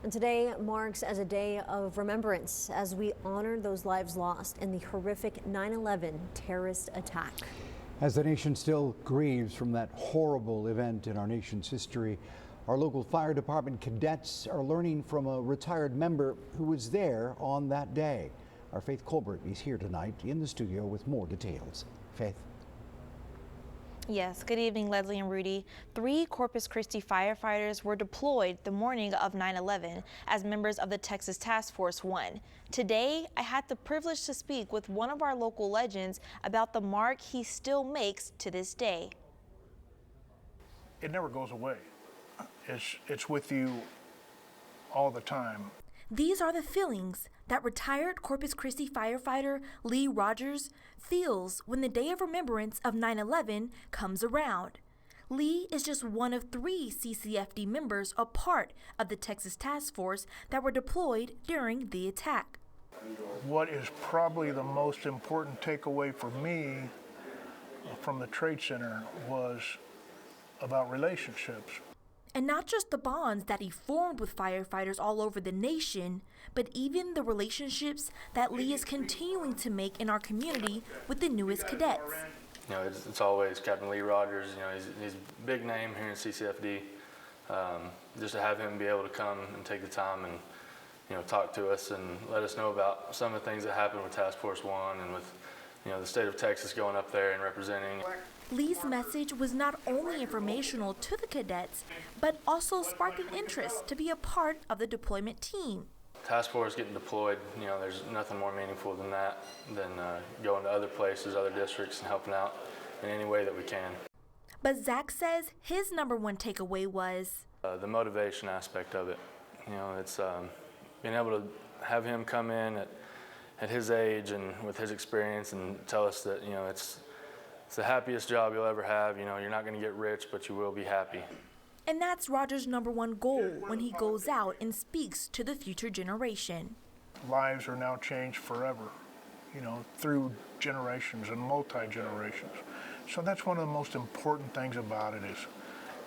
And today marks as a day of remembrance as we honor those lives lost in the horrific 9/11 terrorist attack. As the nation still grieves from that horrible event in our nation's history, our local fire department cadets are learning from a retired member who was there on that day. Our Faith Colbert is here tonight in the studio with more details. Faith. Yes, good evening, Leslie and Rudy. 3 Corpus Christi firefighters were deployed the morning of 9/11 as members of the Texas Task Force 1. Today, I had the privilege to speak with one of our local legends about the mark he still makes to this day. It never goes away. It's with you all the time. These are the feelings that retired Corpus Christi firefighter Lee Rogers feels when the day of remembrance of 9/11 comes around. Lee is just one of 3 CCFD members a part of the Texas Task Force that were deployed during the attack. What is probably the most important takeaway for me from the Trade Center was about relationships. And not just the bonds that he formed with firefighters all over the nation, but even the relationships that Lee is continuing to make in our community with the newest cadets. You know, it's always Captain Lee Rogers. You know, he's a big name here in CCFD. Just to have him be able to come and take the time and, you know, talk to us and let us know about some of the things that happened with Task Force 1 and with, you know, the state of Texas going up there and representing. Lee's message was not only informational to the cadets, but also sparked an interest to be a part of the deployment team. Task Force getting deployed, you know, there's nothing more meaningful than that, than going to other places, other districts, and helping out in any way that we can. But Zach says his #1 takeaway was the motivation aspect of it. You know, it's being able to have him come in at his age and with his experience and tell us that, you know, it's the happiest job you'll ever have. You know, you're not going to get rich, but you will be happy. And that's Roger's #1 goal when he goes out and speaks to the future generation. Lives are now changed forever, you know, through generations and multi-generations. So that's one of the most important things about it is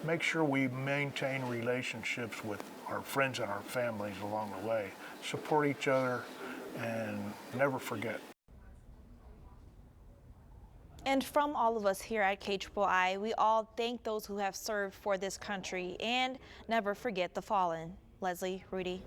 make sure we maintain relationships with our friends and our families along the way. Support each other and never forget. And from all of us here at KIII, we all thank those who have served for this country and never forget the fallen. Leslie, Rudy.